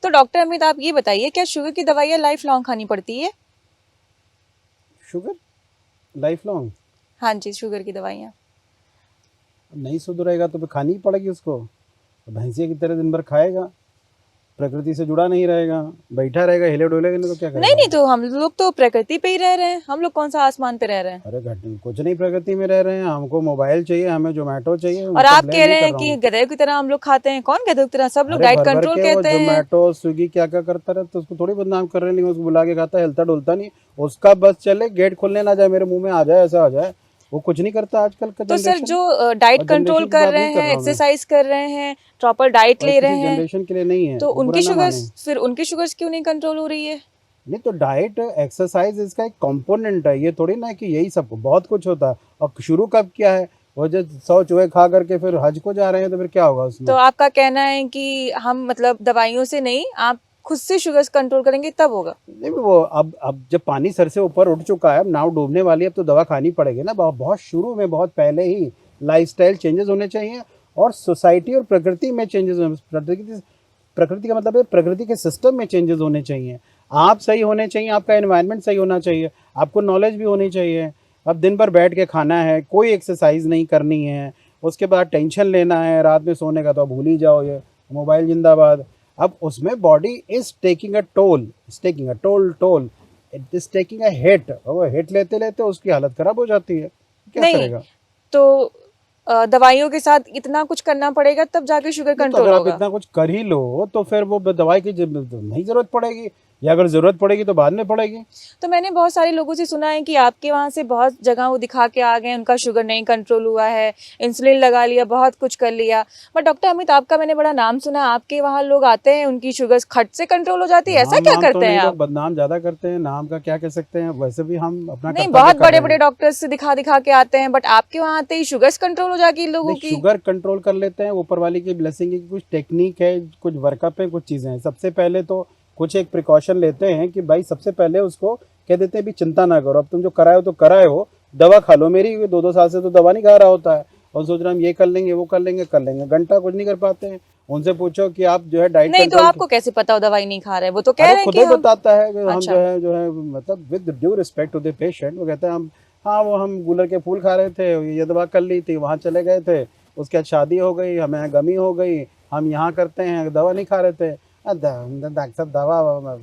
तो डॉक्टर अमित आप ये बताइए, क्या शुगर की दवाइयाँ लाइफ लॉन्ग खानी पड़ती है? Sugar life long? हाँ जी, शुगर की दवाइयाँ। नहीं सुधरेगा तो फिर खानी ही पड़ेगी उसको। भैंसिया की तरह दिन भर खाएगा, प्रकृति से जुड़ा नहीं रहेगा, बैठा रहेगा, हिले डोलेगा नहीं तो क्या नहीं करेगा नहीं, वो? तो हम लोग तो प्रकृति पे ही रह रहे हैं, हम लोग कौन सा आसमान पे रह रहे हैं? अरे घट कुछ नहीं, प्रकृति में रह रहे हैं। हमको मोबाइल चाहिए, हमें जोमेटो चाहिए, और उनको आप ब्लेम कह नहीं रहे कर हैं रहा कि हूँ। गधे की तरह हम लोग खाते हैं। कौन गधे की तरह? सब लोग अरे डाइट भर भर कंट्रोल के वो कहते हैं। जोमेटो स्विगी क्या क्या करता रहता है, उसको थोड़ी बदनाम कर रहे हैं। नहीं उसको बुला के खाता है, हिलता डुलता नहीं। उसका बस चले, गेट खोलने ना जाए, मेरे मुंह में आ जाए, ऐसा आ जाए। वो कुछ नहीं करता आजकल का तो सर, जनरेशन। जो डाइट और कंट्रोल जनरेशन की कर बात रहे नहीं कर हैं, रहा हूँ मैं। एक्सरसाइज कर रहे हैं, प्रॉपर डाइट भाई ले किसी रहे हैं, जनरेशन के लिए नहीं है, तो वो बुरा उनकी ना शुगर्स, माने। फिर उनकी शुगर्स क्यों नहीं कंट्रोल हो रही है? नहीं तो डाइट एक्सरसाइज इसका एक कंपोनेंट है, ये थोड़ी ना है कि यही सब बहुत कुछ होता है। और शुरू कब किया है? वो जो 100 चूहे खा करके फिर हज को जा रहे हैं तो फिर क्या होगा तो उसमें? आपका कहना है कि हम मतलब दवाइयों से नहीं, आप खुद से शुगर्स कंट्रोल करेंगे तब होगा? नहीं वो अब जब पानी सर से ऊपर उठ चुका है, अब नाव डूबने वाली है, अब तो दवा खानी पड़ेगी ना। बहुत शुरू में, बहुत पहले ही लाइफस्टाइल चेंजेस होने चाहिए। और सोसाइटी और प्रकृति में चेंजेस होने, प्रकृति प्रकृति का मतलब है प्रकृति के सिस्टम में चेंजेस होने चाहिए। आप सही होने चाहिए, आपका एनवायरनमेंट सही होना चाहिए, आपको नॉलेज भी होनी चाहिए। अब दिन भर बैठ के खाना है, कोई एक्सरसाइज नहीं करनी है, उसके बाद टेंशन लेना है, रात में सोने का तो भूल ही जाओ, ये मोबाइल जिंदाबाद। अब उसमें body is taking a toll, is taking a toll, it is taking a hit. और वो हिट लेते लेते उसकी हालत खराब हो जाती है। क्या नहीं, करेगा? तो दवाइयों के साथ इतना कुछ करना पड़ेगा तब जाके शुगर नहीं तो कंट्रोल अगर आप होगा? इतना कुछ कर ही लो तो फिर वो दवाई की नहीं जरूरत पड़ेगी, या अगर जरूरत पड़ेगी तो बाद में पड़ेगी। तो मैंने बहुत सारे लोगों से सुना है कि आपके वहाँ से बहुत जगह वो दिखा के आ गए, उनका शुगर नहीं कंट्रोल हुआ है, इंसुलिन लगा लिया, बहुत कुछ कर लिया। बट डॉक्टर अमित, आपका मैंने बड़ा नाम सुना है, आपके वहाँ लोग आते हैं, उनकी शुगर खट से कंट्रोल हो जाती है, ऐसा नाम क्या वाम तो करते हैं नहीं, आप? लोग बदनाम ज्यादा करते हैं, नाम का क्या कह सकते हैं। वैसे भी हम अपना नहीं, कर्तव्य बहुत कर बड़े रहे बड़े हैं। डॉक्टर्स से दिखा दिखा के आते हैं, बट आपके वहाँ आते ही शुगर्स कंट्रोल हो जाती है इन नहीं लोगों की। शुगर कंट्रोल कर लेते हैं, ऊपर वाले की ब्लेसिंग है कि कुछ टेक्निक है, कुछ वर्कअप है, कुछ चीज़ें हैं। सबसे पहले तो कुछ एक प्रिकॉशन लेते हैं कि भाई सबसे पहले उसको कह देते हैं भी चिंता ना करो, अब तुम जो कराए हो तो कराए हो, दवा खा लो मेरी। 2-2 साल से तो दवा नहीं खा रहा होता है और सोच रहा हम ये कर लेंगे, वो कर लेंगे, घंटा कुछ नहीं कर पाते हैं। उनसे पूछो कि आप जो है डाइट नहीं, तो कंट्रोल। आपको कैसे पता हो दवाई नहीं खा रहे? वो तो कह अरे रहे हैं खुद कि ही हम। बताता है कि हम अच्छा। जो है मतलब with due respect to the patient, वो कहते हैं हम, हाँ वो हम गुलर के फूल खा रहे थे, ये दवा कर ली थी, वहाँ चले गए थे, उसके बाद शादी हो गई, हमें गमी हो गई, हम यहाँ करते हैं, दवा नहीं खा रहे थे। डॉक्टर साहब दवा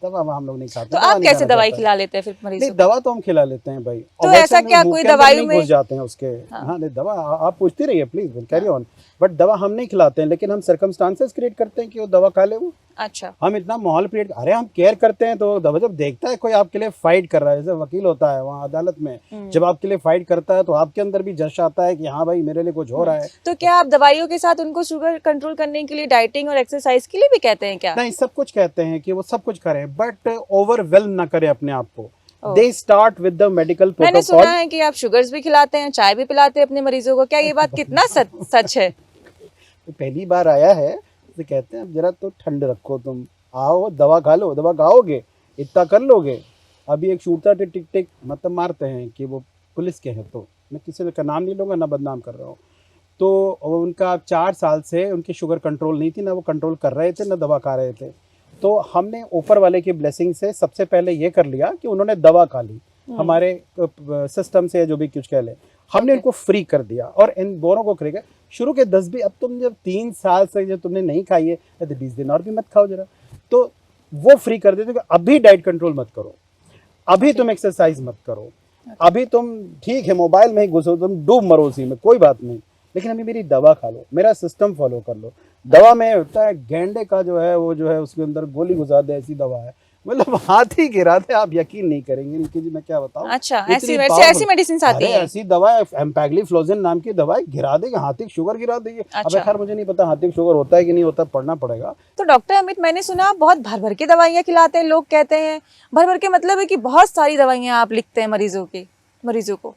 दवा हम लोग नहीं खाते, तो दवा आप नहीं कैसे खाना दवाई चाहता है। खिला लेते हैं फिर नहीं मरीजों को? दवा तो हम खिला लेते हैं भाई, और तो वैसे ऐसा हम क्या मुंह कोई के अंदर दवाई नहीं घुस में। जाते हैं उसके। हाँ। हाँ नहीं दवा आप पूछती रहिए प्लीज, कैरी ऑन। बट दवा हम नहीं खिलाते हैं, लेकिन हम सर्कमस्टांसेस क्रिएट करते हैं कि वो दवा खा ले वो। अच्छा। हम इतना माहौल क्रिएट, अरे हम केयर करते हैं तो दवा जब देखता है कोई आपके लिए फाइट कर रहा है, जैसे वकील होता है वहाँ अदालत में, जब आपके लिए फाइट करता है तो आपके अंदर भी जश आता है कि हाँ भाई मेरे लिए कुछ हो रहा है। तो क्या आप दवाइयों के साथ उनको शुगर कंट्रोल करने के लिए डाइटिंग और एक्सरसाइज के लिए भी कहते हैं क्या? नहीं सब कुछ कहते हैं कि वो सब कुछ करें, बट ओवरवेलम ना करें अपने आप को। Oh. They start with the medical मैंने सुना प्रोटोकॉल। है कि आप शुगर्स भी खिलाते हैं, चाय भी पिलाते हैं अपने मरीजों को, क्या ये बात कितना सच है? पहली बार आया है तो कहते हैं अब जरा तो ठंड रखो, तुम आओ दवा खा लो, दवा खाओगे इतना कर लोगे। अभी एक शूटर टिक टिक टिक मतलब मारते हैं कि वो पुलिस के हैं, तो मैं किसी का नाम नहीं लूँगा, ना बदनाम कर रहा हूँ। तो उनका 4 साल से उनकी शुगर कंट्रोल नहीं थी, ना वो कंट्रोल कर रहे थे, ना दवा खा रहे थे। तो हमने ऊपर वाले की ब्लेसिंग से सबसे पहले ये कर लिया कि उन्होंने दवा खा ली हमारे सिस्टम से, जो भी कुछ कह ले, हमने Okay. उनको फ्री कर दिया। और इन दोनों को फ्री कर शुरू के 10 भी, अब तुम जब 3 साल से जब तुमने नहीं खाई है तो 20 दिन और भी मत खाओ जरा, तो वो फ्री कर देते कि अभी डाइट कंट्रोल मत करो, अभी तुम एक्सरसाइज मत करो, अभी तुम ठीक है मोबाइल में ही घुसो, तुम डूब मरो उसी में, कोई बात नहीं, लेकिन अभी मेरी दवा खा लो, मेरा सिस्टम फॉलो कर लो। दवा में होता है गेंडे का जो है वो जो है उसके अंदर गोली घुसा दे, ऐसी दवा है, मतलब हाथ ही गिरा दे, आप यकीन नहीं करेंगे इनकी जी, मैं क्या बताऊं। अच्छा, ऐसी इतनी वैसे पावरफुल, ऐसी मेडिसिन आती अरे हैं? ऐसी दवा है एम्पैग्लिफ्लोजिन नाम की दवा है, गिरा देगी, हाथी की शुगर गिरा देगी। अब अच्छा। खैर मुझे नहीं पता हाथी की शुगर होता है कि नहीं होता, पढ़ना पड़ेगा। तो डॉक्टर अमित, मैंने सुना आप बहुत भर भर के दवाइयाँ खिलाते हैं, लोग कहते हैं। भर भर के मतलब है कि बहुत सारी दवाइयाँ आप लिखते हैं मरीजों को।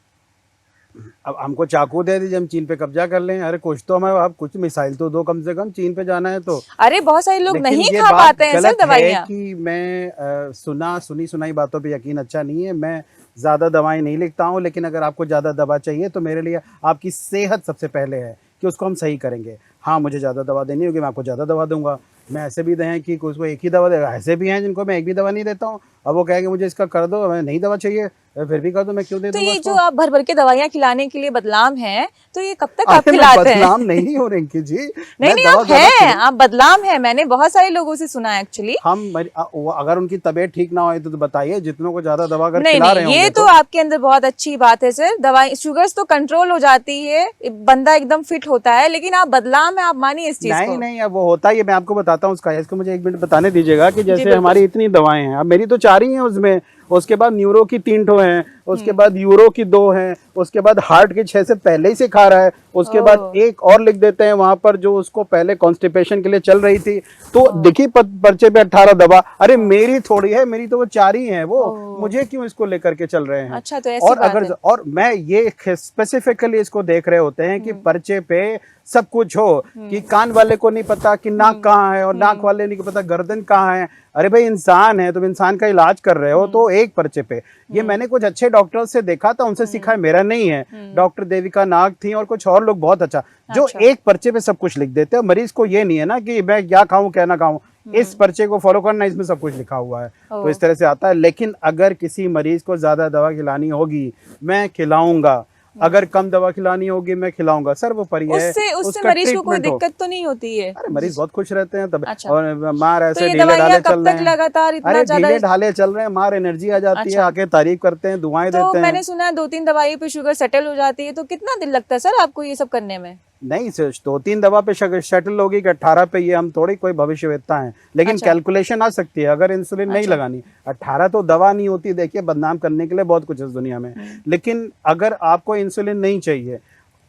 अब हमको चाकू दे दीजिए, हम चीन पे कब्जा कर लें। अरे कुछ तो हमें, आप कुछ मिसाइल तो दो कम से कम, चीन पे जाना है तो। अरे बहुत सारे लोग लेकिन नहीं ये खा बात पाते हैं सर गलत है दवाइयाँ। कि मैं सुनी सुनाई बातों पे यकीन अच्छा नहीं है। मैं ज़्यादा दवाएं नहीं लिखता हूँ, लेकिन अगर आपको ज़्यादा दवा चाहिए तो मेरे लिए आपकी सेहत सबसे पहले है कि उसको हम सही करेंगे। हाँ मुझे ज़्यादा दवा देनी होगी, मैं आपको ज़्यादा दवा दूंगा। मैं ऐसे भी हैं कि उसको एक ही दवा देगा, ऐसे भी हैं जिनको मैं एक भी दवा नहीं देता हूँ। अब वो कहेंगे मुझे इसका कर दो, मैं नहीं दवा चाहिए, फिर भी कर दो, मैं क्यों दे तो दूंगा ये उसको? जो आप भर भर के दवाइयाँ खिलाने के लिए बदनाम हैं, तो ये कब तक आप अरे मैं खिलाते हैं? बदनाम नहीं हो रिंकी जी, नहीं मैं नहीं, दवा आप ज़्यादा हैं, आप बदनाम हैं, मैंने बहुत सारे लोगों से सुना है एक्चुअली। अगर उनकी तबीयत ठीक ना हो तो बताइए, जितनों को ज़्यादा दवा अगर नहीं खिला रहे नहीं, ये होंगे तो आपके अंदर बहुत अच्छी बात है सर। दवाई शुगर्स तो कंट्रोल हो जाती है, बंदा एकदम फिट होता है, लेकिन आप बदनाम है, आप मानिए इस चीज नहीं को। नहीं, अब वो होता ही है, मैं आपको बताता हूँ उसका। इसको मुझे 1 मिनट बताने दीजिएगा कि जी जैसे बिल्कुल। हमारी इतनी दवाएं हैं, अब मेरी तो 4 ही हैं उसमें, उसके बाद न्यूरो की 3 ठो हैं, उसके बाद यूरो की 2 हैं, उसके बाद हार्ट की 6 से पहले ही से खा रहा है, उसके बाद ओह। एक और लिख देते हैं वहां पर जो उसको पहले कॉन्स्टिपेशन के लिए चल रही थी। तो देखिए पर्चे पे 18 दवा, अरे मेरी थोड़ी है, मेरी तो वो 4 ही है, वो ओह। मुझे क्यों इसको लेकर के चल रहे हैं? अच्छा, तो ऐसी और बात अगर है। और मैं ये स्पेसिफिकली इसको देख रहे होते हैं कि पर्चे पे सब कुछ हो, कि कान वाले को नहीं पता कि नाक कहाँ है, और नाक वाले नहीं पता गर्दन कहाँ है। अरे भाई इंसान है, तुम इंसान का इलाज कर रहे हो तो एक पर्चे पे। ये मैंने कुछ अच्छे डॉक्टर से देखा था, उनसे सीखा है, मेरा नहीं है। डॉक्टर देविका नाग थी और कुछ और लोग बहुत अच्छा, जो अच्छा। एक पर्चे पे सब कुछ लिख देते हैं। मरीज को ये नहीं है ना कि मैं क्या खाऊं क्या ना खाऊं, इस पर्चे को फॉलो करना, इसमें सब कुछ लिखा हुआ है। तो इस तरह से आता है। लेकिन अगर किसी मरीज को ज्यादा दवा खिलानी होगी, मैं खिलाऊंगा, अगर कम दवा खिलानी होगी मैं खिलाऊंगा, सर्वोपरि है। उससे उसका मरीज को कोई ट्रीटमेंट हो। दिक्कत तो नहीं होती है? अरे मरीज बहुत खुश रहते हैं तब। अच्छा। और मार तो ऐसे ये ढीले दवाइयाँ ढाले कब चल रहे तक हैं, लगातार इतना अरे ज्यादा? ढीले ढाले चल रहे हैं, मार एनर्जी आ जाती है, अच्छा। आके तारीफ करते हैं, दुआएं तो देते हैं। मैंने सुना है 2-3 दवाइयों पे शुगर सेटल हो जाती है, तो कितना दिन लगता है सर आपको ये सब करने में? नहीं सर, 2-3 दवा पे शटल होगी कि 18 पे, ये हम थोड़ी कोई भविष्यवेत्ता हैं, लेकिन अच्छा। कैलकुलेशन आ सकती है अगर इंसुलिन नहीं अच्छा। लगानी। 18 तो दवा नहीं होती, देखिए बदनाम करने के लिए बहुत कुछ है इस दुनिया में। लेकिन अगर आपको इंसुलिन नहीं चाहिए,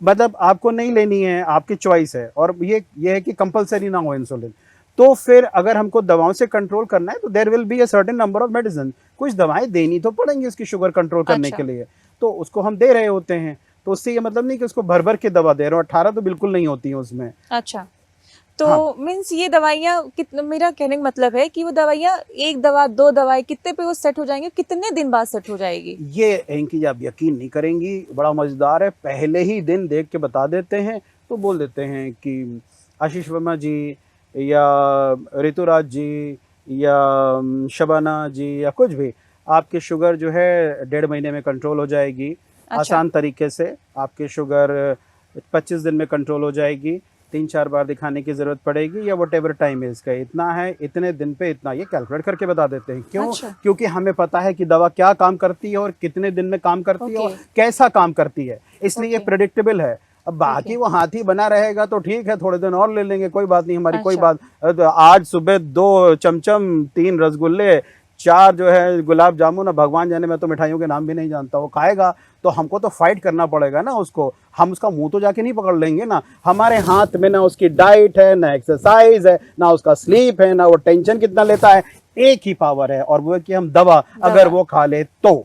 मतलब आपको नहीं लेनी है, आपकी चॉइस है, और ये है कि कंपलसरी ना हो इंसुलिन, तो फिर अगर हमको दवाओं से कंट्रोल करना है तो there will be a certain number of medicine. कुछ दवाएं देनी तो पड़ेंगी उसकी शुगर कंट्रोल करने अच्छा। के लिए, तो उसको हम दे रहे होते हैं। तो उससे ये मतलब नहीं कि उसको भर भर के दवा दे रहे हो, 18 तो बिल्कुल नहीं होती है उसमें। अच्छा, तो हाँ, मीन्स ये दवाइयाँ कितना, मेरा कहने का मतलब है कि वो दवाइयाँ, एक दवा 2 दवाई कितने पे वो सेट हो जाएंगे, कितने दिन बाद सेट हो जाएगी? ये इनकी आप यकीन नहीं करेंगी, बड़ा मजेदार है। पहले ही दिन देख के बता देते हैं, तो बोल देते हैं कि आशीष वर्मा जी या ऋतुराज जी या शबाना जी या कुछ भी, आपकी शुगर जो है 1.5 महीने में कंट्रोल हो जाएगी। अच्छा। आसान तरीके से आपकी शुगर 25 दिन में कंट्रोल हो जाएगी। 3-4 बार दिखाने की जरूरत पड़ेगी, या वट एवर टाइम है इसका, इतना है, इतने दिन पे इतना, ये कैलकुलेट करके बता देते हैं। क्यों? अच्छा। क्योंकि हमें पता है कि दवा क्या काम करती है और कितने दिन में काम करती है और ओके। कैसा काम करती है, इसलिए ये ओके। प्रेडिक्टेबल है। अब बाकी वो हाथी बना रहेगा तो ठीक है, थोड़े दिन और ले लेंगे, कोई बात नहीं, हमारी कोई अच्छा। बात। आज सुबह 2 चमचम, 3 रसगुल्ले, 4 जो है गुलाब जामुन, अब भगवान जाने, मैं तो मिठाइयों के नाम भी नहीं जानता, वो खाएगा तो हमको तो फाइट करना पड़ेगा ना उसको। हम उसका मुंह तो जाके नहीं पकड़ लेंगे ना। हमारे हाथ में ना उसकी डाइट है, ना एक्सरसाइज है, ना उसका स्लीप है, ना वो टेंशन कितना लेता है। एक ही पावर है, और वो है कि हम दवा अगर वो खा ले तो।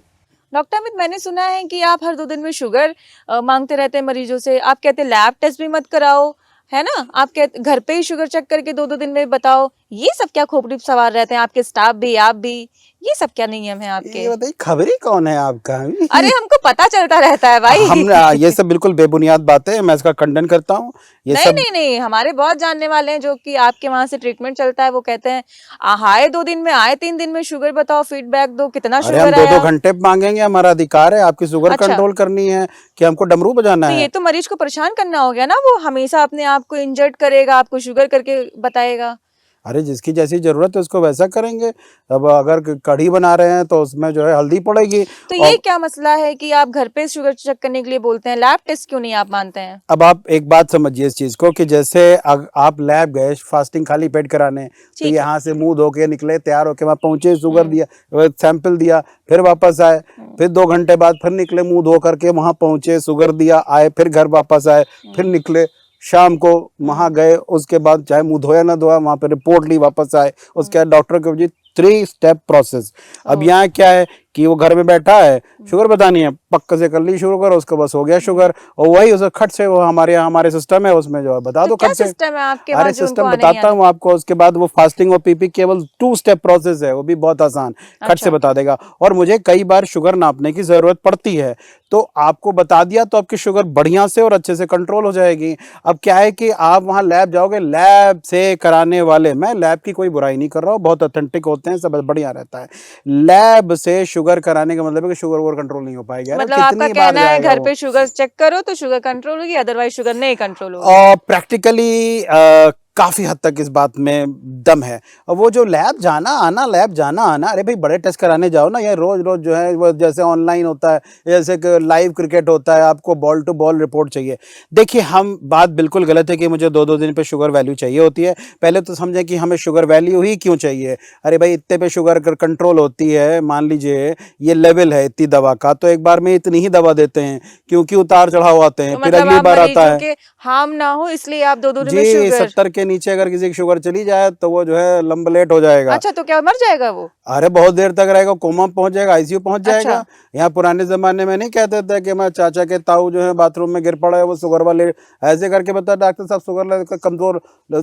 डॉक्टर अमित, मैंने सुना है कि आप हर 2 दिन में शुगर मांगते रहते हैं मरीजों से। आप कहते हैं लैब टेस्ट भी मत कराओ, है ना? आप कहते घर पे ही शुगर चेक करके 2-2 दिन में बताओ। ये सब क्या खोपड़ी पे सवार रहते हैं आपके स्टाफ भी, आप भी? ये सब क्या नियम है आपके? ये बताइए, खबरी कौन है आपका? अरे हमको पता चलता रहता है भाई। हम ये सब बिल्कुल बेबुनियाद बातें हैं, मैं इसका खंडन करता हूँ। ये नहीं सब नहीं नहीं, हमारे बहुत जानने वाले हैं जो कि आपके वहां से ट्रीटमेंट चलता है, वो कहते हैं आए 2 दिन में, आए 3 दिन में शुगर बताओ, फीडबैक दो, कितना अरे हम शुगर 2-2 आया। घंटे मांगेंगे, हमारा अधिकार है। आपकी शुगर अच्छा। कंट्रोल करनी है कि हमको डमरू बजाना तो ये है? तो मरीज को परेशान करना हो गया ना, वो हमेशा अपने आप को इंजर्ड करेगा, आपको शुगर करके बताएगा। अरे जिसकी जैसी जरूरत है उसको वैसा करेंगे। अब अगर कढ़ी बना रहे हैं तो उसमें जो है हल्दी पड़ेगी। तो ये और क्या मसला है कि आप घर पे शुगर चेक करने के लिए बोलते हैं, लैब टेस्ट क्यों नहीं आप मानते हैं? अब आप एक बात समझिए इस चीज को, कि जैसे आप लैब गए फास्टिंग खाली पेट कराने, तो ठीक है। यहाँ से मुंह धो के निकले, तैयार होके वहां पहुंचे, शुगर दिया, सैंपल दिया, फिर वापस आए, फिर 2 घंटे बाद फिर निकले, मुंह धो करके वहां पहुंचे, शुगर दिया, आए, फिर घर वापस आए, फिर निकले, शाम को वहां गए, उसके बाद चाहे मुंह धोया ना धोया, वहां पे रिपोर्ट ली, वापस आए, उसके बाद डॉक्टर को जी 3 स्टेप प्रोसेस। अब यहाँ क्या है कि वो घर में बैठा है, शुगर बतानी है, पक्का से कर ली शुगर, उसको बस हो गया शुगर, और वही उसे खट से वो हमारे सिस्टम है उसमें जो है बता तो दो क्या खट से। सिस्टम है आपके अरे वहाँ जो उनको सिस्टम आने नहीं बताता आता? हूँ आपको, उसके बाद वो फास्टिंग और पीपी केवल 2 स्टेप प्रोसेस है, वो भी बहुत आसान, खट से अच्छा। बता देगा। और मुझे कई बार शुगर नापने की जरूरत पड़ती है, तो आपको बता दिया तो आपकी शुगर बढ़िया से और अच्छे से कंट्रोल हो जाएगी। अब क्या है कि आप वहाँ लैब जाओगे, लैब से कराने वाले, मैं लैब की कोई बुराई नहीं कर रहा हूँ, बहुत ऑथेंटिक होते हैं, सब बढ़िया रहता है। लैब से शुगर कराने का मतलब है कि शुगर वोगर कंट्रोल नहीं हो पाएगी। अरे मतलब आपका कितनी बार कहना है जाएगा घर वो। पे शुगर चेक करो तो शुगर कंट्रोल होगी, अदरवाइज शुगर नहीं कंट्रोल होगी। और प्रैक्टिकली काफी हद तक इस बात में दम है। और वो जो लैब जाना आना, लैब जाना आना, अरे भाई बड़े टेस्ट कराने जाओ ना, ये रोज रोज जो है वो जैसे ऑनलाइन होता है, जैसे कि लाइव क्रिकेट होता है, आपको बॉल टू बॉल रिपोर्ट चाहिए। देखिए हम बात बिल्कुल गलत है कि मुझे 2-2 दिन पे शुगर वैल्यू चाहिए होती है। पहले तो समझें कि हमें शुगर वैल्यू ही क्यों चाहिए। अरे भाई इतने पे शुगर कंट्रोल होती है, मान लीजिए ये लेवल है इतनी दवा का, तो एक बार में इतनी ही दवा देते हैं, क्योंकि उतार चढ़ाव आते हैं, तो फिर मतलब अगली आप बार आता मरीजों है। के हार्म ना हो इसलिए आप 2-2 दिन में जी, शुगर। 70 के नीचे अगर किसी की शुगर चली जाए तो वो जो है लंबलेट हो जाएगा। अच्छा, तो क्या मर जाएगा वो? अरे बहुत देर तक रहेगा, कोमा पहुंच जाएगा, आईसीयू पहुंच अच्छा। जाएगा। यहाँ पुराने जमाने में नहीं कहते थे कि मैं चाचा के ताऊ जो है बाथरूम में गिर पड़ा है, वो शुगर वाले, ऐसे करके बता डॉक्टर साहब शुगर कमजोर,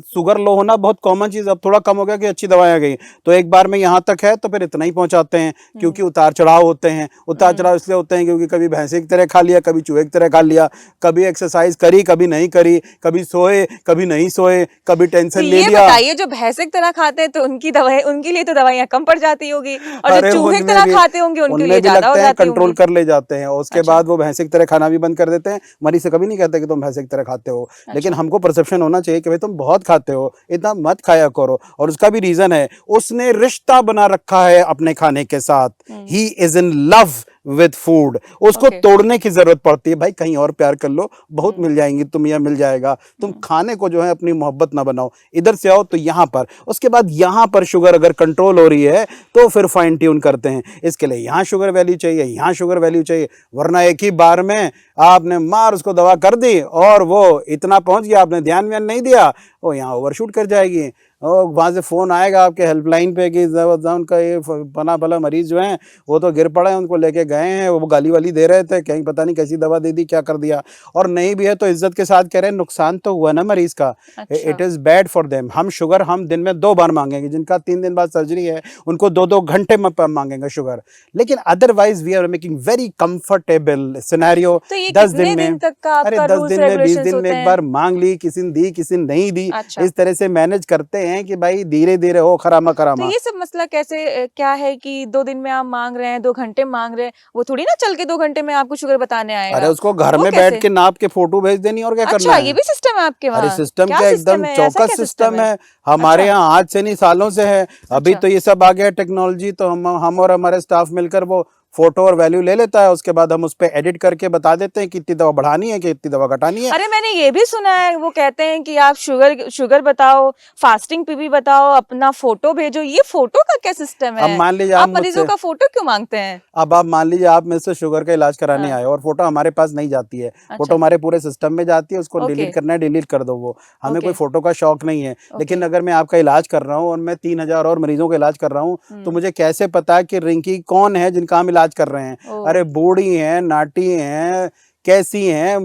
शुगर लो होना बहुत कॉमन चीज, अब थोड़ा कम हो गया कि अच्छी दवाएं आ गई। तो एक बार में यहाँ तक है तो फिर इतना ही पहुंचाते हैं, क्योंकि उतार चढ़ाव होते हैं। उतार चढ़ाव इसलिए होते हैं क्योंकि कभी भैंसे की तरह खा लिया, कभी चूहे की तरह खा लिया, कभी एक्सरसाइज करी कभी नहीं करी, कभी सोए कभी नहीं सोए, कभी तो टेंशन ले ये लिया। बताइए जो भैंसे की तरह खाते हैं तो उनकी दवाई, उनके लिए तो दवाइयाँ कम पड़ जाती होगी, और जो अरे चूहे की उनमें तरह भी खाते होंगे उनके लिए उनमें भी ज्यादा हो लगते हैं, जाती कंट्रोल होंगी। कर ले जाते हैं, और उसके अच्छा। बाद वो भैंसे की तरह खाना भी बंद कर देते हैं। मरीज से कभी नहीं कहते कि तुम भैंसे की तरह खाते हो, लेकिन अच्छा। हमको परसेप्शन होना चाहिए कि भाई तुम बहुत खाते हो, इतना मत खाया करो। और उसका भी रीजन है, उसने रिश्ता बना रखा है अपने खाने के साथ, he is in love with food, उसको ओके। तोड़ने की जरूरत पड़ती है। भाई कहीं और प्यार कर लो, बहुत मिल जाएंगी, तुम यहाँ मिल जाएगा, तुम खाने को जो है अपनी मोहब्बत ना बनाओ, इधर से आओ तो यहाँ पर। उसके बाद यहाँ पर शुगर अगर कंट्रोल हो रही है तो फिर फाइन ट्यून करते हैं, इसके लिए यहाँ शुगर वैल्यू चाहिए, यहाँ शुगर वैल्यू चाहिए, वरना एक ही बार में आपने मार उसको दवा कर दी और वो इतना पहुंच गया, आपने ध्यान व्यान नहीं दिया, वो यहाँ ओवरशूट कर जाएगी। और वहाँ से फ़ोन आएगा आपके हेल्पलाइन पे कि उनका ये फना भला मरीज जो है वो तो गिर पड़े हैं, उनको लेके गए हैं, वो गाली वाली दे रहे थे, कहीं पता नहीं कैसी दवा दे दी, क्या कर दिया। और नहीं भी है तो इज्जत के साथ कह रहे हैं नुकसान तो हुआ ना मरीज का, अच्छा। It is bad for them. हम शुगर हम दिन में 2 बार मांगेंगे, जिनका 3 दिन बाद सर्जरी है उनको 2-2 घंटे में मांगेंगे शुगर, लेकिन otherwise we are making very comfortable scenario. तो ये 10 दिन कितने में, दिन तक का अरे आपका 10 रूल्स दिन में 20 रेगुलेशंस दिन में होते एक हैं? बार मांग ली, किसी ने दी किसी ने नहीं दी, अच्छा। इस तरह से मैनेज करते हैं कि भाई धीरे धीरे हो खरामा तो खरामा। ये सब मसला कैसे क्या है कि 2 दिन में आप मांग रहे हैं, 2 घंटे मांग रहे हैं, वो थोड़ी ना चल के 2 घंटे में आपको शुगर बताने अरे आएगा। उसको घर वो में बैठ कैसे? के नाप के फोटो भेज देनी, और क्या करना अच्छा, ये है। भी सिस्टम है आपके अरे वहाँ? सिस्टम क्या क्या, एकदम सिस्टम है, ऐसा चौकस क्या सिस्टम सिस्टम है? है हमारे अच्छा। यहाँ, आज से नहीं सालों से है। अभी अच्छा। तो ये सब आ गया टेक्नोलॉजी, तो हम और हमारे स्टाफ मिलकर वो फोटो और वैल्यू ले लेता है, उसके बाद हम उस पर एडिट करके बता देते हैं कि इतनी दवा बढ़ानी है कि इतनी दवा घटानी है। अरे मैंने ये भी सुना है, वो कहते हैं कि आप शुगर शुगर बताओ, फास्टिंग पीपी बताओ, अपना फोटो भेजो। ये फोटो का क्या सिस्टम अब है? मान लीजिए आप आप मरीजों मुझसे, का फोटो क्यों मांगते हैं? अब आप मान लीजिए आप मेरे से शुगर का इलाज कराने हाँ। आए और फोटो हमारे पास नहीं जाती है, फोटो अच्छा। हमारे पूरे सिस्टम में जाती है, उसको ओके। डिलीट करना है डिलीट कर दो, वो हमें कोई ओके। फोटो का शौक नहीं है। ओके। लेकिन अगर मैं आपका इलाज कर रहा हूँ और मैं 3,000 और मरीजों का इलाज कर रहा हूँ, तो मुझे कैसे पता है कि रिंकी कौन है जिनका हम इलाज कर रहे हैं। ओ। अरे बूढ़ी हैं, नाटी हैं, कैसी हैं,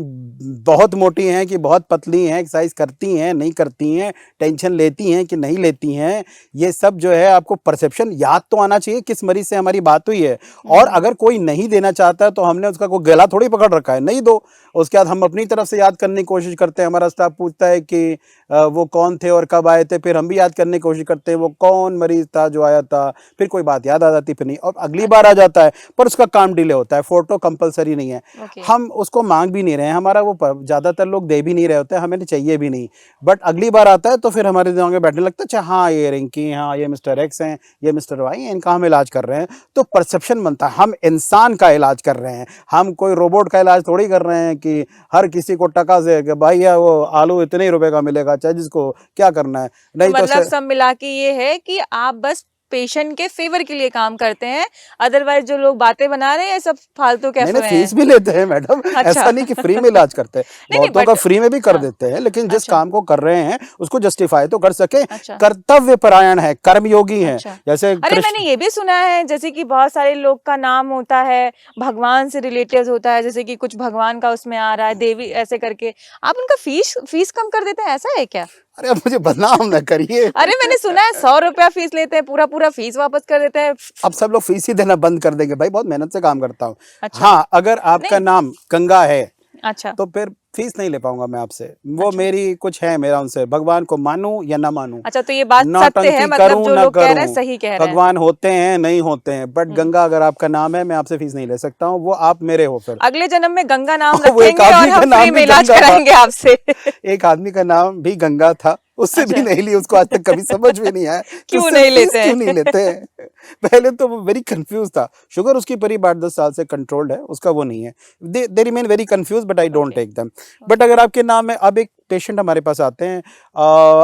बहुत मोटी हैं कि बहुत पतली हैं, एक्सरसाइज करती हैं नहीं करती हैं, टेंशन लेती हैं कि नहीं लेती हैं, ये सब जो है आपको परसेप्शन याद तो आना चाहिए किस मरीज से हमारी बात हुई है। और अगर कोई नहीं देना चाहता तो हमने उसका कोई गला थोड़ी पकड़ रखा है, नहीं दो। उसके बाद हम अपनी तरफ से याद करने की कोशिश करते हैं, हमारा स्टाफ पूछता है कि वो कौन थे और कब आए थे, फिर हम भी याद करने की कोशिश करते हैं वो कौन मरीज था जो आया था, फिर कोई बात याद आ जाती, फिर नहीं, और अगली बार आ जाता है, पर उसका काम डिले होता है। फोटो कंपलसरी नहीं है, ओके। हम उसको मांग भी नहीं रहे हैं, हमारा वो ज़्यादातर लोग दे भी नहीं रहे होते हैं, हमें चाहिए भी नहीं, बट अगली बार आता है तो फिर हमारे दिमाग में बैठने लगता है, अच्छा हाँ ये रिंकी, हाँ ये मिस्टर एक्स हैं, ये मिस्टर वाई हैं, इनका हम इलाज कर रहे हैं। तो परसेप्शन बनता है हम इंसान का इलाज कर रहे हैं, हम कोई रोबोट का इलाज थोड़ी कर रहे हैं कि हर किसी को टका से कि भाई या वो आलू इतने ही रुपए का मिलेगा चाहे जिसको क्या करना है। तो नहीं तो मतलब सब मिला के ये है कि आप बस पेशेंट के फेवर के लिए काम करते हैं, अदरवाइज जो लोग बातें बना रहे हैं ये सब फालतू के नहीं अफवाहें फीस हैं। भी लेते हैं मैडम, अच्छा। ऐसा नहीं कि फ्री में इलाज करते हैं, नहीं नहीं, बहुतों का बट फ्री में भी कर हाँ, देते हैं, लेकिन जिस अच्छा काम को कर रहे हैं उसको जस्टिफाई तो कर सके। अच्छा कर्तव्य परायण है, कर्मयोगी हैं, अच्छा। जैसे अरे मैंने कृष्ण। ये भी सुना है जैसे कि बहुत सारे लोग का नाम होता है भगवान से रिलेटेड होता है, जैसे कि कुछ भगवान का उसमें आ रहा है देवी ऐसे करके, आप उनका फीस फीस कम कर देते हैं, ऐसा है क्या? अरे अब मुझे बदनाम न करिए। अरे मैंने सुना है 100 रुपया फीस लेते हैं, पूरा पूरा फीस वापस कर देते हैं। अब सब लोग फीस ही देना बंद कर देंगे भाई, बहुत मेहनत से काम करता हूँ। अच्छा। हाँ, अगर आपका नहीं। नाम गंगा है अच्छा तो फिर फीस नहीं ले पाऊंगा मैं आपसे, वो अच्छा मेरी कुछ है मेरा उनसे, भगवान को मानूं या ना मानूं, अच्छा, तो ये बात सत्य है, नौटंकी मतलब करूं जो ना लोग कह रहे हैं करूं, सही कह रहे हैं। भगवान होते हैं नहीं होते हैं, बट हम्म। गंगा अगर आपका नाम है मैं आपसे फीस नहीं ले सकता हूँ, वो आप मेरे हो फिर। अगले जन्म में गंगा नाम वो एक रखेंगे और आदमी का हम फ्री नाम में भी इलाज गंगा था। कराएंगे आपसे। एक आदमी का नाम भी गंगा था, उससे भी अच्छा, नहीं ली, उसको आज तक कभी समझ में नहीं आया कि क्यों उससे नहीं फीस लेते क्यों नहीं हैं? लेते हैं। पहले तो वो वेरी कंफ्यूज था, शुगर उसकी करीब 8-10 साल से कंट्रोल्ड है, उसका वो नहीं है, they remain very confuse, but I don't okay take them. But okay. अगर आपके नाम में अब एक पेशेंट हमारे पास आते हैं,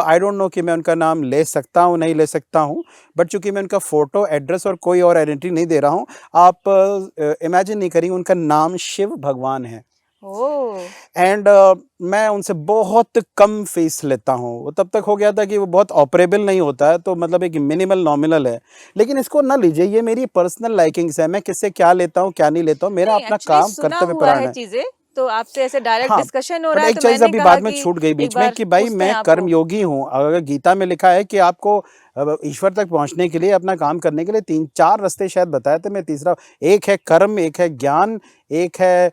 आई डोंट नो कि मैं उनका नाम ले सकता हूँ नहीं ले सकता हूँ, बट चूंकि मैं उनका फोटो एड्रेस और कोई और आइडेंटिटी नहीं दे रहा हूँ, आप इमेजिन नहीं करेंगे, उनका नाम शिव भगवान है। ओ एंड मैं उनसे बहुत कम फीस लेता हूँ, वो तब तक हो गया था कि वो बहुत ऑपरेबल नहीं होता है, तो मतलब एक मिनिमल नॉमिनल है, लेकिन इसको ना लीजिए, ये मेरी पर्सनल लाइकिंग्स है, मैं किससे क्या लेता हूँ क्या नहीं लेता हूँ, मेरा नहीं, अपना एक्चुअली काम सुना कर्तव्य हुआ परायण है है। चीजें, तो आपसे ऐसे डायरेक्ट हाँ, डिस्कशन हो बट रहा है एक तो चीज मैंने अभी कहा बाद में कि छूट गई एक बीच में बार कि भाई पूछते हैं मैं आपको। कर्मयोगी हूँ, अगर गीता में लिखा है कि आपको ईश्वर तक पहुंचने के लिए, अपना काम करने के लिए 3-4 रास्ते शायद बताए थे, मैं तीसरा, एक है कर्म, एक है ज्ञान, एक है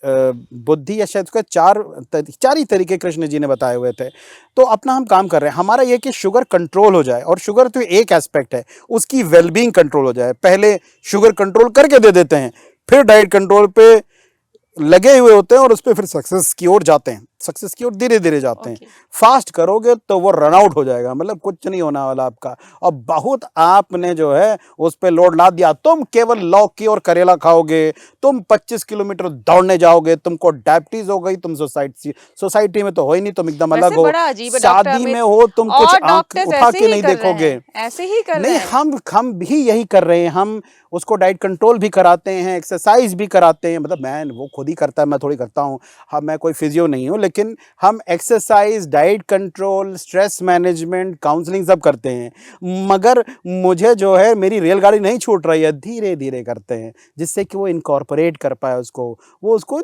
बुद्धि, या शायद उसका चार ही तरीके कृष्ण जी ने बताए हुए थे। तो अपना हम काम कर रहे हैं, हमारा ये कि शुगर कंट्रोल हो जाए, और शुगर तो एक एस्पेक्ट है, उसकी वेलबींग कंट्रोल हो जाए, पहले शुगर कंट्रोल करके दे देते हैं, फिर डाइट कंट्रोल पे लगे हुए होते हैं, और उस पर फिर सक्सेस की ओर जाते हैं, सक्सेस की ओर धीरे धीरे जाते हैं। ओके फास्ट करोगे तो वो रन आउट हो जाएगा, मतलब कुछ नहीं होने वाला आपका, और बहुत आपने जो है उस पर लोड ला दिया, तुम केवल लौकी और करेला खाओगे, तुम 25 किलोमीटर दौड़ने जाओगे, तुमको डायबिटीज हो गई, तुम सोसाइटी में तो हो ही नहीं, तुम एकदम अलग वैसे हो, बड़ा अजीब है डॉक्टर शादी में अमित, हो तुम कुछ और आंख डॉक्टर्स उठा ऐसे के ही नहीं कर रहे देखोगे। हैं, ऐसे ही कर रहे नहीं, हैं। हम भी यही कर रहे हैं, हम उसको डाइट कंट्रोल भी कराते हैं, एक्सरसाइज भी कराते हैं, मतलब मैं, वो खुद ही करता है, मैं थोड़ी करता हूँ, हम, मैं कोई फिजियो नहीं हूँ, लेकिन हम exercise, diet control, stress management, counselling सब करते हैं, मगर मुझे जो है मेरी रेलगाड़ी नहीं छूट रही है, धीरे धीरे करते हैं, जिससे कि वो इनकॉर्पोरेट कर पाए उसको, वो उसको,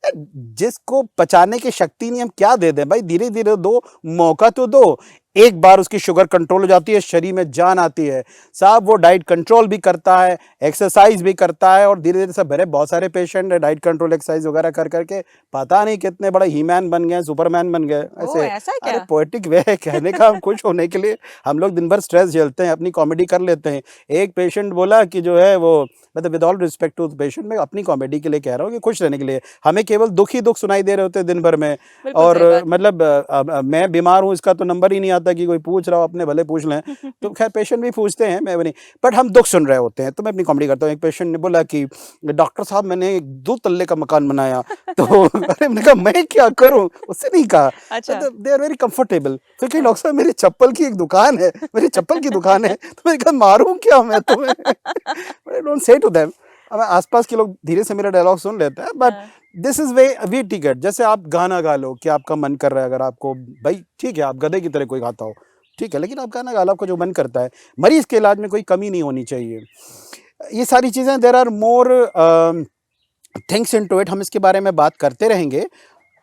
जिसको पचाने की शक्ति नहीं, हम क्या दे दें भाई, धीरे धीरे दो, मौका तो दो, एक बार उसकी शुगर कंट्रोल हो जाती है, शरीर में जान आती है साहब, वो डाइट कंट्रोल भी करता है, एक्सरसाइज भी करता है, और धीरे धीरे से भरे बहुत सारे पेशेंट डाइट कंट्रोल एक्सरसाइज वगैरह कर करके पता नहीं कितने बड़े हीमैन बन गए, सुपरमैन बन गए ओ ऐसे। ऐसा अरे क्या? पोएटिक वे है कहने का, हम खुश होने के लिए हम लोग दिन भर स्ट्रेस झेलते हैं, अपनी कॉमेडी कर लेते हैं। एक पेशेंट बोला कि जो है वो, मतलब with all respect to patient, मैं अपनी कॉमेडी के लिए कह रहा हूँ कि खुश रहने के लिए, हमें केवल दुख ही दुख सुनाई दे रहे होते हैं दिन भर में, बिल्कुल और सही बात है। मतलब मैं बीमार हूँ इसका तो नंबर ही नहीं आता कि कोई पूछ रहा हो, अपने भले पूछ लें, तो खैर पेशेंट भी पूछते हैं, मैं भी नहीं, बट हम दुख सुन रहे होते हैं, तो मैं अपनी कॉमेडी करता हूँ। एक पेशेंट ने बोला कि डॉक्टर साहब मैंने एक 2 तल्ले का मकान बनाया, तो अरे मैंने कहा मैं क्या करूँ, उससे नहीं कहा, अच्छा दे आर वेरी कंफर्टेबल, फिर कहीं डॉक्टर साहब मेरी चप्पल की एक दुकान है, मेरी चप्पल की दुकान है, तो मैंने कहा मारूं क्या मैं तुम्हें, I don't say to them. अब आसपास के लोग धीरे से मेरा डायलॉग सुन लेते हैं, बट हाँ, दिस इज वे टिकट, जैसे आप गाना गा लो कि आपका मन कर रहा है, अगर आपको, भाई ठीक है आप गधे की तरह कोई गाता हो, ठीक है, लेकिन आप गाना गा लो, आपको जो मन करता है, मरीज के इलाज में कोई कमी नहीं होनी चाहिए, ये सारी चीज़ें, there are more things into it, हम इसके बारे में बात करते रहेंगे,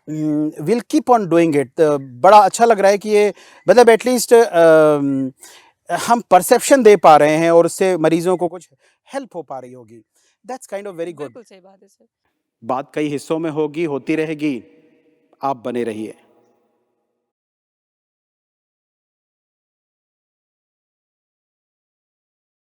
will keep on doing it. बड़ा अच्छा लग रहा है कि ये, मतलब एटलीस्ट हम परसेप्शन दे पा रहे हैं, और उससे मरीजों को कुछ हेल्प हो पा रही होगी, that's kind of very good. बिल्कुल सही बात है सर। बात कई हिस्सों में होगी, होती रहेगी, आप बने रहिए।